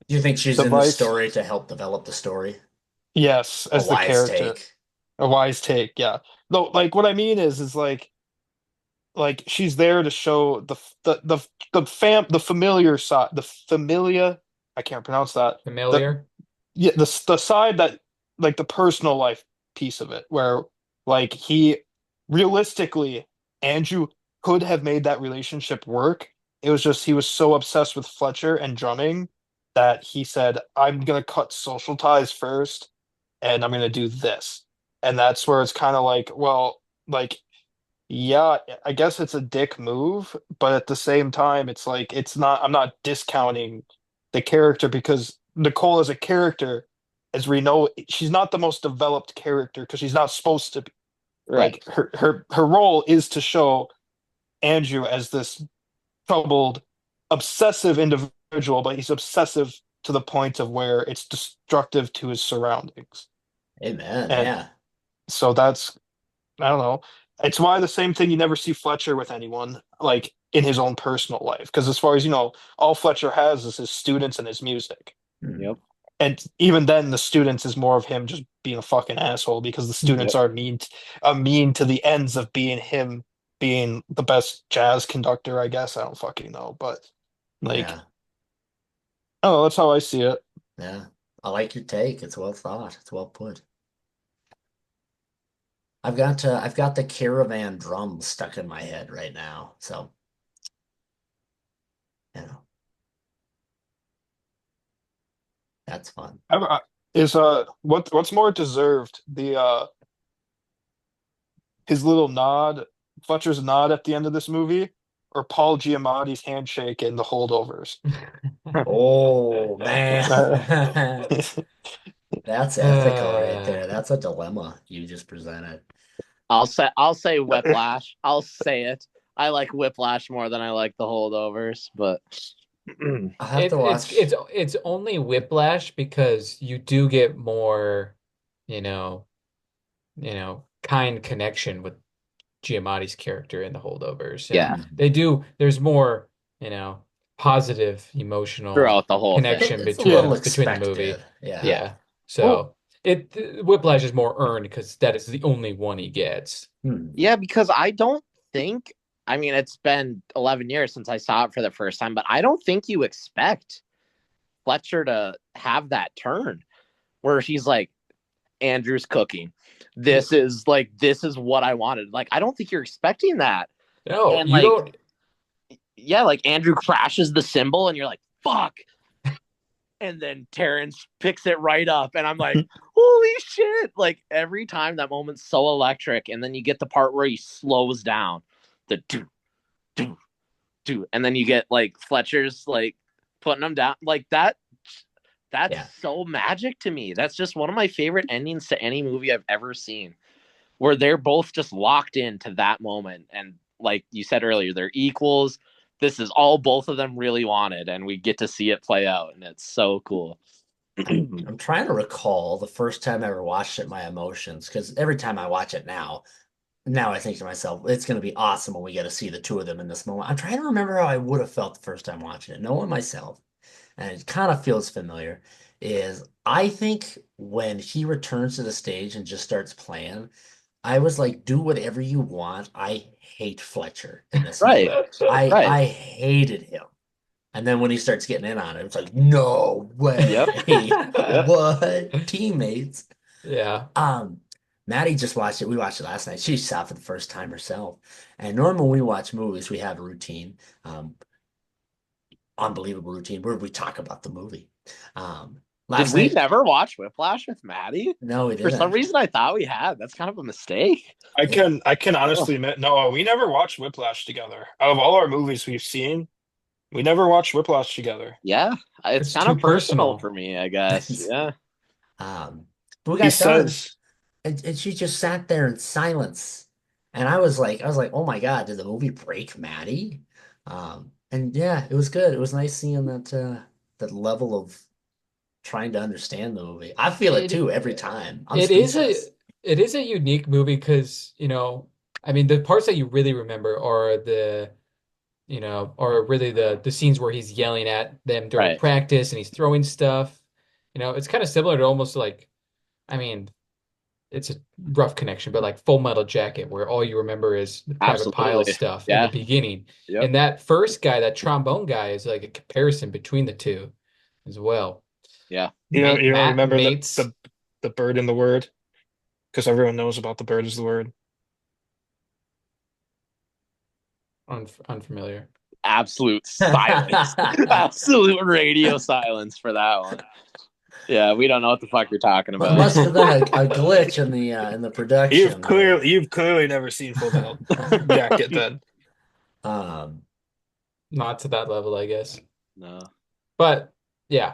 you think she's in the
device.
story to help develop the story?
Yes,
A
as the
wise
character.
take.
A wise take, yeah. No, like what I mean is like she's there to show the familiar side, the familia, I can't pronounce that. The
Familiar.
yeah, the side that like the personal life piece of it where like he realistically Andrew could have made that relationship work. It was just he was so obsessed with Fletcher and drumming that he said, I'm gonna cut social ties first and I'm gonna do this. And that's where it's kind of like, well, like yeah, I guess it's a dick move, but at the same time, it's like it's not. I'm not discounting the character because Nicole as a character, as we know, she's not the most developed character because she's not supposed to be.
Right.
Like her role is to show Andrew as this troubled, obsessive individual, but he's obsessive to the point of where it's destructive to his surroundings.
Amen.
And
Yeah.
so that's I don't know. It's why the same thing you never see Fletcher with anyone, like in his own personal life. Because as far as you know, all Fletcher has is his students and his music.
Hmm.
Yep.
And even then, the students is more of him just being a fucking asshole because the students
Yep.
are mean to the ends of being him being the best jazz conductor, I guess. I don't fucking know. But like,
Yeah.
oh, that's how I see it.
Yeah. I like your take. It's well thought. It's well put. I've got the caravan drum stuck in my head right now. So, you know, that's fun.
Is what's more deserved? The his little nod, Fletcher's nod at the end of this movie, or Paul Giamatti's handshake in The Holdovers?
Oh
Uh,
man. That's ethical right there. That's a dilemma you just presented.
I'll say Whiplash. I'll say it. I like Whiplash more than I like the holdovers, but
I'll have to
It, it's
watch.
it's it's only Whiplash because you do get more, you know, kind connection with Giamatti's character in the holdovers, and
yeah,
Hmm.
they do. There's more, you know, positive emotional
throughout the whole thing.
connection
It's a little
between the movie.
expected. Yeah.
Yeah,
Well,
so Whiplash is more earned because that is the only one he gets.
Hmm.
yeah, because I don't think I mean it's been 11 years since I saw it for the first time, but I don't think you expect Fletcher to have that turn where she's like, Andrew's cooking. This is what I wanted. Like, I don't think you're expecting that.
No,
And
you
like,
don't.
yeah, like Andrew crashes the cymbal and you're like, fuck. And then Terrence picks it right up, and I'm like, holy shit. Like every time that moment's so electric, and then you get the part where he slows down. The do, do, do. And then you get like Fletcher's like putting him down. Like that's
Yeah.
so magic to me. That's just one of my favorite endings to any movie I've ever seen, where they're both just locked into that moment. And like you said earlier, they're equals. This is all both of them really wanted, and we get to see it play out, and it's so cool.
I'm trying to recall the first time I ever watched it, my emotions, because every time I watch it now I think to myself, it's going to be awesome when we get to see the two of them in this moment. I'm trying to remember how I would have felt the first time watching it, knowing myself, and it kind of feels familiar. Is I think when he returns to the stage and just starts playing, I was like, do whatever you want. I hate Fletcher in this
Right,
moment. I
right.
I hated him. And then when he starts getting in on it, it's like, no
Yep,
way.
yep.
What? Teammates.
Yeah.
Um, Maddie just watched it. We watched it last night. She saw it for the first time herself. And normally when we watch movies, we have a routine, unbelievable routine where we talk about the movie. Um,
Did
last
we
night,
never watch Whiplash with Maddie?
no, we
For some
didn't.
reason, I thought we had. That's kind of a mistake.
I can
Oh,
honestly admit, no, we never watched Whiplash together. Out of all our movies we've seen, we never watched Whiplash together.
yeah. It's
It's
kind
too
of personal
personal.
for me, I guess. Yeah.
Um, but we
He
got done,
says,
and she just sat there in silence, and I was like, oh my God, did the movie break Maddie? And yeah, it was good. It was nice seeing that level of trying to understand the movie. I feel it
It
too every time. I'm
it is a
speechless.
it is a unique movie because, I mean, the parts that you really remember are or really the scenes where he's yelling at them during
Right.
practice and he's throwing stuff. It's kind of similar to almost like, I mean, it's a rough connection, but like Full Metal Jacket, where all you remember is the Private Pile
Absolutely.
stuff in the
Yeah.
beginning.
Yep.
And that first guy, that trombone guy, is like a comparison between the two as well.
Yeah.
Mate,
you don't
Matt,
remember
mates,
the bird in the word? Because everyone knows about the bird is the word.
unfamiliar.
Absolute silence. Absolute radio silence for that one. Yeah, we don't know what the fuck you're talking about.
Must have been a glitch in the production there.
You've clearly never seen Full Metal Jacket then.
Um,
Not to that level, I guess.
No.
But yeah,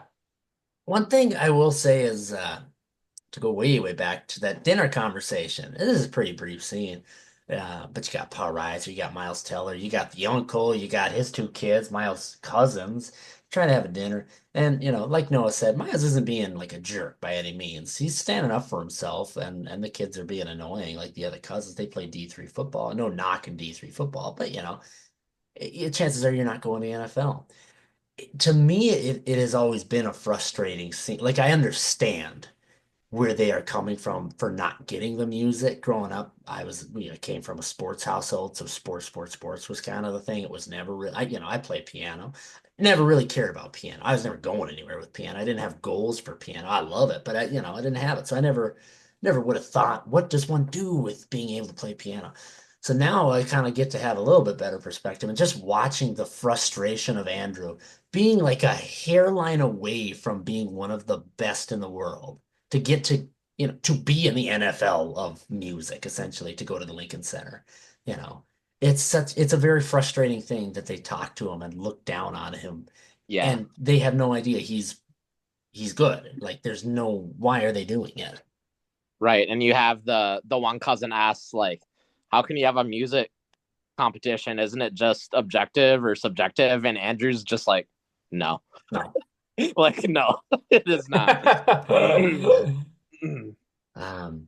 One thing I will say is to go way, way back to that dinner conversation. This is a pretty brief scene. But you got Paul Reiser, you got Miles Teller, you got the uncle, you got his two kids, Miles' cousins, trying to have a dinner. And, like Noah said, Miles isn't being like a jerk by any means. He's standing up for himself, and the kids are being annoying, like the other cousins. They play D3 football. No knock in D3 football, but, chances are you're not going to the NFL. To me, it has always been a frustrating scene. Like, I understand where they are coming from for not getting the music. Growing up, came from a sports household, so sports was kind of the thing. It was never really, I played piano. Never really cared about piano. I was never going anywhere with piano. I didn't have goals for piano. I love it, but I didn't have it. So I never would have thought, what does one do with being able to play piano? So now I kind of get to have a little bit better perspective and just watching the frustration of Andrew being like a hairline away from being one of the best in the world to get to be in the NFL of music, essentially, to go to the Lincoln Center. You know, it's a very frustrating thing that they talk to him and look down on him,
Yeah.
and they have no idea he's good. Like, there's no, why are they doing it?
Right. And you have the one cousin asks, like, how can you have a music competition? Isn't it just objective or subjective? And Andrew's just like, no.
No.
Like, no, it is not.
Um,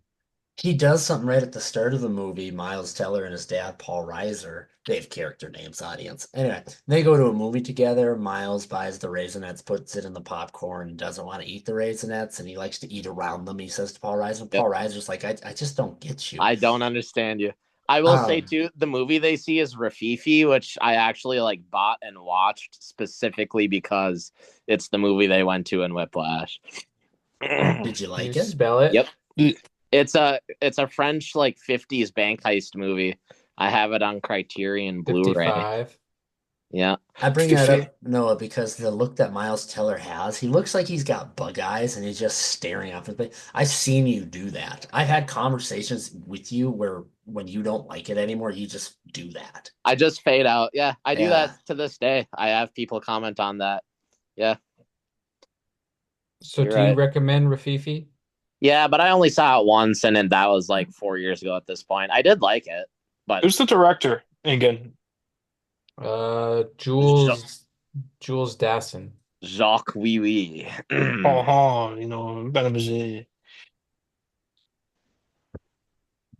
he does something right at the start of the movie. Miles Teller and his dad, Paul Reiser, they have character names, audience. Anyway, they go to a movie together. Miles buys the Raisinets, puts it in the popcorn, and doesn't want to eat the Raisinets, and he likes to eat around them. He says to Paul Reiser.
Yep.
Paul Reiser's like, I just don't get you.
I don't understand you. I will say
Um,
too, the movie they see is Rafifi, which I actually like bought and watched specifically because it's the movie they went to in Whiplash.
did you
can you
like it?
spell it?
Yep. It's a French like 50s bank heist movie. I have it on Criterion Blu-ray.
55.
Yeah.
I bring that
50.
up, Noah, because the look that Miles Teller has, he looks like he's got bug eyes and he's just staring off his face. I've seen you do that. I've had conversations with you where when you don't like it anymore, you just do that.
I just fade out. Yeah, I do that
Yeah.
to this day. I have people comment on that. Yeah,
So
you're
do you
right.
recommend Rafifi?
Yeah, but I only saw it once, and then that was like 4 years ago at this point. I did like it, but
Who's the director again?
Jacques,
Jules Dassin.
Jacques Oui Oui.
Oh, Better.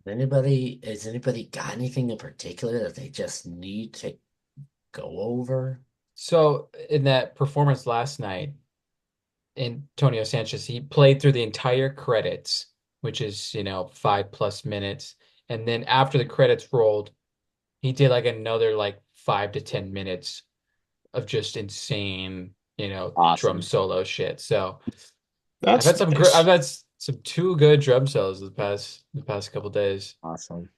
Has anybody got anything in particular that they just need to go over?
So in that performance last night, Antonio Sanchez, he played through the entire credits, which is, 5+ minutes. And then after the credits rolled, he did like another like 5 to 10 minutes of just insane, drum
Awesome.
solo shit. So
That's
I've
nice.
had some two good drum solos the past couple days.
Awesome.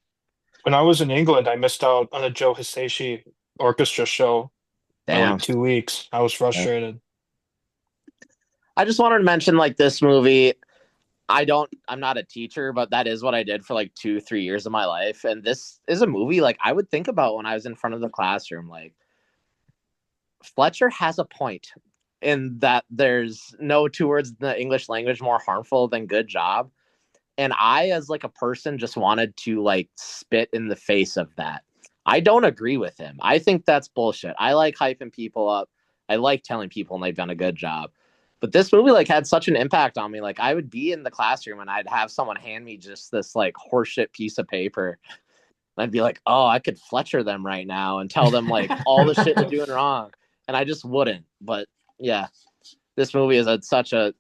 When I was in England, I missed out on a Joe Hisaishi orchestra show by like
Damn.
2 weeks. I was frustrated.
I just wanted to mention like this movie. I'm not a teacher, but that is what I did for like 2, 3 years of my life. And this is a movie like I would think about when I was in front of the classroom. Like Fletcher has a point in that there's no two words in the English language more harmful than good job. And I, as like a person, just wanted to like spit in the face of that. I don't agree with him. I think that's bullshit. I like hyping people up. I like telling people and they've done a good job. But this movie like had such an impact on me. Like I would be in the classroom and I'd have someone hand me just this like horseshit piece of paper. And I'd be like, oh, I could Fletcher them right now and tell them like all the shit they're doing wrong. And I just wouldn't. But yeah, this movie has had such a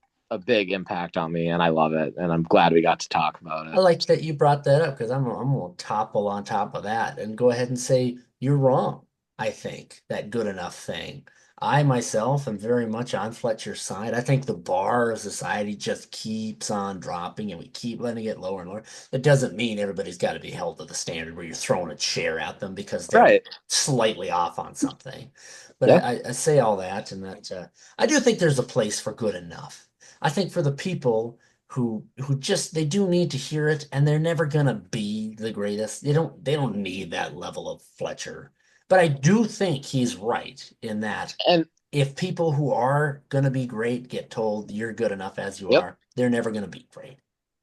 big impact on me and I love it. And I'm glad we got to talk about
I
it.
like that you brought that up because I'm gonna topple on top of that and go ahead and say you're wrong. I think that good enough thing. I myself am very much on Fletcher's side. I think the bar of society just keeps on dropping and we keep letting it lower and lower. It doesn't mean everybody's got to be held to the standard where you're throwing a chair at them because they're
Right.
slightly off on something. But
Yeah.
I say all that and that I do think there's a place for good enough. I think for the people who just they do need to hear it and they're never gonna be the greatest. They don't need that level of Fletcher. But I do think he's right in that
And
if people who are gonna be great get told you're good enough as you
yep.
are, they're never gonna be great.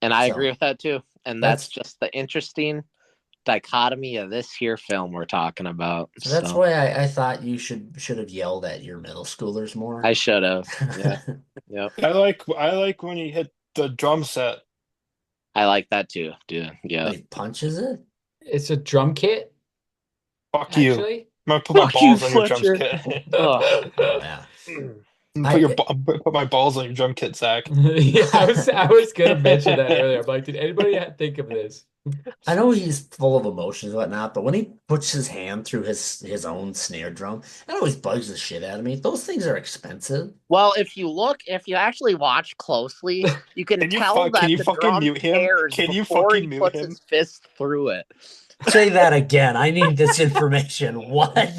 And I agree
So
with that too. And that's
that's
just the interesting dichotomy of this here film we're talking about.
so that's
So
why I thought you should have yelled at your middle schoolers more.
I should have. Yeah. Yep.
I like when he hit the drum set.
I like that too, dude.
When
Yeah.
he punches it.
It's a drum kit,
Fuck you. I'm
actually.
gonna put my
Fuck you,
balls on your drum
Fletcher.
kit.
Oh.
Yeah.
Put
I
put my balls on your drum kit, Zach.
Yeah, I was gonna mention that earlier. I'm like, did anybody think of this?
I know he's full of emotions and whatnot, but when he puts his hand through his own snare drum, it always bugs the shit out of me. Those things are expensive.
Well, if you actually watch closely, you can tell
Can
that
you
the
fucking
drum
mute him?
tears
Can you
before he
fucking mute
puts
him?
his fist through it.
Say that again. I need this information. What?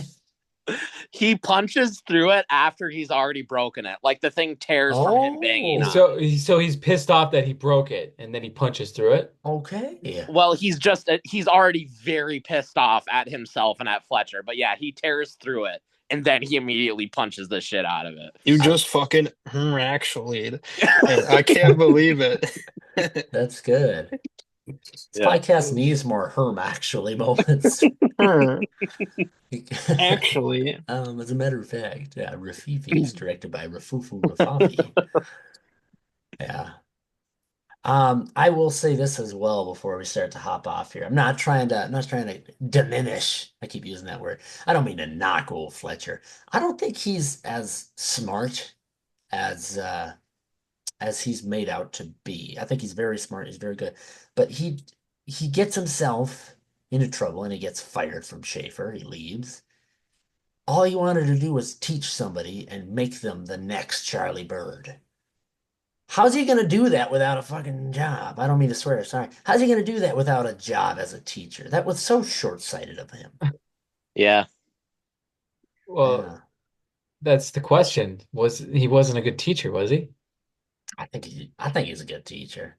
He punches through it after he's already broken it. Like the thing tears from him banging
Oh,
on it.
So he's pissed off that he broke it, and then he punches through it.
okay.
Well, he's already very pissed off at himself and at Fletcher. But yeah, he tears through it and then he immediately punches the shit out of
You
I,
just fucking actually. I can't believe it.
that's good. This
Yeah.
podcast needs more Herm actually moments.
Actually.
As a matter of fact, Rafifi is directed by Rafufu Rafafi. Yeah. I will say this as well before we start to hop off here. I'm not trying to diminish. I keep using that word. I don't mean to knock old Fletcher. I don't think he's as smart as as he's made out to be. I think he's very smart, he's very good. But he gets himself into trouble and he gets fired from Schaefer. He leaves. All he wanted to do was teach somebody and make them the next Charlie Bird. How's he gonna do that without a fucking job? I don't mean to swear, sorry. How's he gonna do that without a job as a teacher? That was so short-sighted of him.
Yeah.
Well,
Yeah,
that's the question. He wasn't a good teacher, was he?
I think he's a good teacher.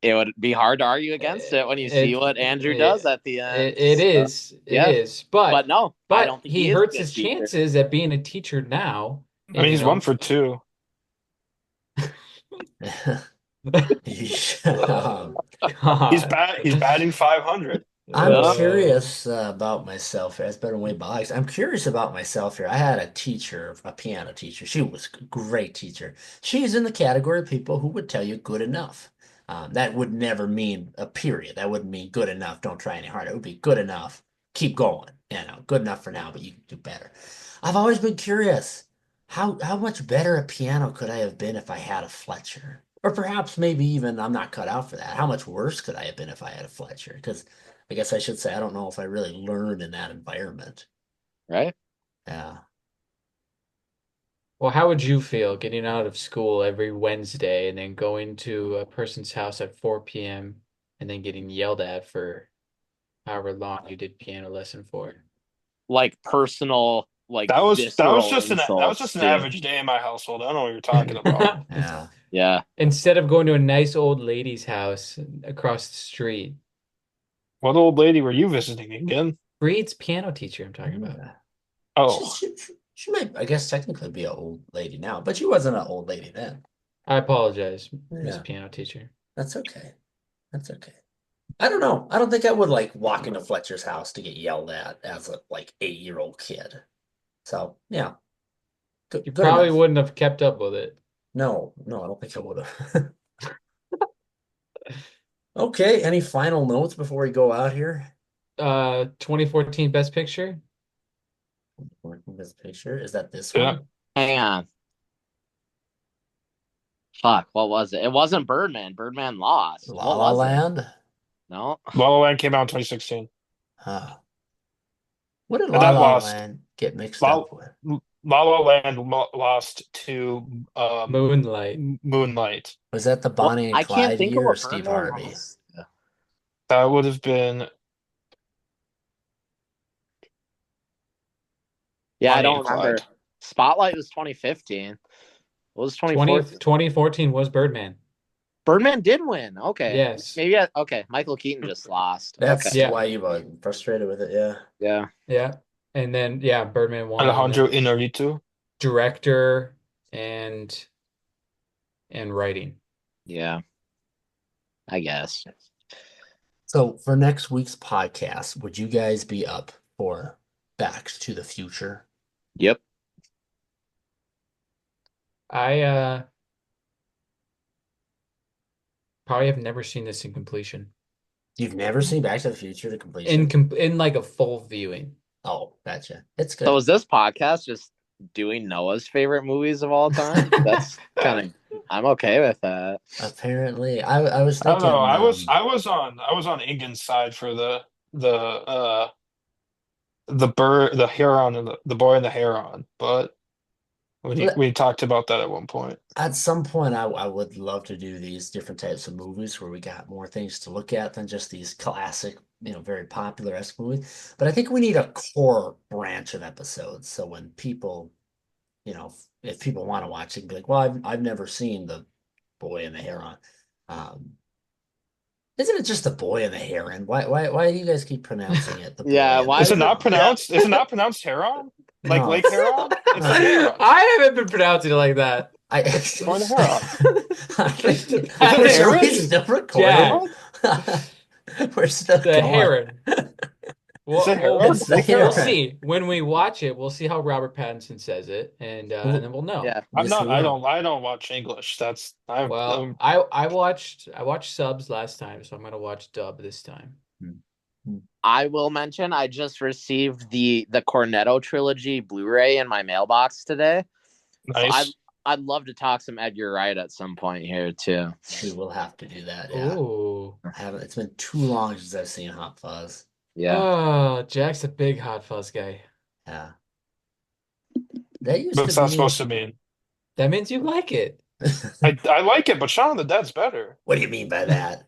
It would be hard to argue against it when you see
It
what Andrew does
it
at the end.
it
So,
is it
yeah.
is,
But no, I
but
don't think
he
he is a
hurts
good
his
teacher.
chances at being a teacher now,
I mean,
you
he's one
know.
for two.
God.
He's batting 500.
I'm
Yeah.
curious about myself here. It's better way by. I'm curious about myself here. I had a teacher, a piano teacher. She was a great teacher. She's in the category of people who would tell you good enough. That would never mean a period. That wouldn't mean good enough. Don't try any harder. It would be good enough. Keep going. Good enough for now, but you can do better. I've always been curious. How much better a piano could I have been if I had a Fletcher? Or perhaps maybe even I'm not cut out for that. How much worse could I have been if I had a Fletcher? Because I guess I should say I don't know if I really learned in that environment.
Right?
Yeah.
Well, how would you feel getting out of school every Wednesday and then going to a person's house at 4 p.m. and then getting yelled at for however long you did piano lesson for?
Like personal like
That was
visceral
just
insults
an
too.
average day in my household. I don't know what you're talking about.
Yeah.
Yeah.
Instead of going to a nice old lady's house across the street.
What old lady were you visiting again?
Breed's piano teacher, I'm talking about.
Yeah. She,
Oh,
she, she might, I guess, technically be an old lady now, but she wasn't an old lady then.
I apologize, Miss
Yeah,
Piano Teacher.
that's okay. That's okay. I don't know. I don't think I would like walk into Fletcher's house to get yelled at as a like 8-year-old kid. So yeah,
You
good
probably
enough.
wouldn't have kept up with it.
No, no, I don't think I would have. Okay, any final notes before we go out here?
2014 Best Picture?
Working this picture. Is that this
yeah.
one?
Hang on. Fuck, what was it? It wasn't Birdman. Birdman lost.
La
What
La
was it?
Land?
No.
La La Land came out in 2016.
Huh. What did
And
La
that
La
lost.
Land get mixed
La
up with?
La La Land lost to
Moonlight.
Moonlight.
Was that the
What?
Bonnie and
I can't
Clyde
think of
year or
what
Steve
Birdman
Harvey?
was.
That would have been
Yeah, I
Bonnie
don't
and Clyde.
remember. Spotlight was 2015. What was
20,
2014?
2014 was Birdman.
Birdman did win. Okay.
Yes.
Maybe okay. Michael Keaton just lost. Okay.
That's
Yeah.
why you were frustrated with it, yeah.
Yeah.
Yeah. And then yeah, Birdman won, and
Alejandro
then
Inarritu.
director and writing.
Yeah. I guess.
So for next week's podcast, would you guys be up for Back to the Future?
Yep.
I probably have never seen this in completion.
You've never seen Back to the Future to completion?
In like a full viewing.
Oh, gotcha. It's
So
good.
is this podcast just doing Noah's favorite movies of all time? That's kind of I'm okay with that.
Apparently, I was
I don't know.
thinking,
I was on Ingen's side for the bird, the heron, and the boy and the heron. But we talked about that at one point.
at some point, I would love to do these different types of movies where we got more things to look at than just these classic, very popular esque movies. But I think we need a core branch of episodes. So when people, if people want to watch it, be like, well, I've never seen The Boy and the Heron. Um, isn't it just The Boy and the Heron? Why do you guys keep pronouncing it The Boy
Yeah,
and
why
the
Is it
is it?
not
Heron?
Yeah.
pronounced? Is it not pronounced heron? Like
No,
Lake Huron? It's the heron.
I haven't been pronouncing it like that.
I
Boy and the heron. Is it
Are
heron?
we still
Jack.
recording? We're still
The
going.
heron.
Is it heron?
It's the
We'll
heron.
see. When we watch it, we'll see how Robert Pattinson says it, and then we'll know.
Yeah.
I'm
Yes,
not.
we will.
I don't watch English. That's I'm.
Well, I watched subs last time, so I'm gonna watch dub this time.
I will mention I just received the Cornetto trilogy Blu-ray in my mailbox today. So
Nice.
I'd love to talk some Edgar Wright at some point here too.
We will have to do that. Yeah.
Ooh.
It's been too long since I've seen Hot Fuzz.
Yeah.
Oh, Jack's a big Hot Fuzz guy.
Yeah. That used
What's
to
that
be.
supposed to mean?
That means you like it.
I like it, but Shaun of the Dead's better.
What do you mean by that?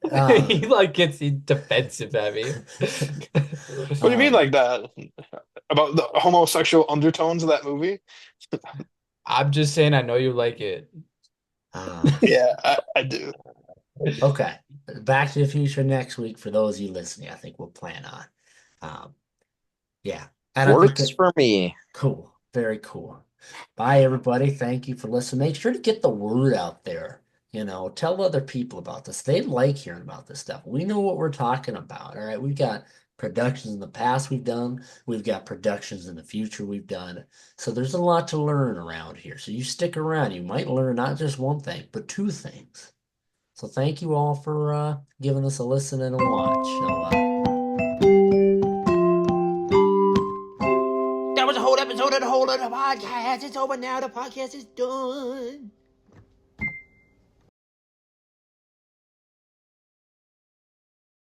He like gets defensive at me.
What do you mean like that? About the homosexual undertones of that movie?
I'm just saying I know you like it.
Yeah, I do.
Okay. Back to the Future next week for those of you listening. I think we'll plan on. Yeah. And I think
Works for me.
cool. Very cool. Bye, everybody. Thank you for listening. Make sure to get the word out there. Tell other people about this. They like hearing about this stuff. We know what we're talking about. All right. We've got productions in the past we've done. We've got productions in the future we've done. So there's a lot to learn around here. So you stick around. You might learn not just one thing, but two things. So thank you all for giving us a listen and a watch.
That was a whole episode of the Whole Other Podcast. It's over now. The podcast is done.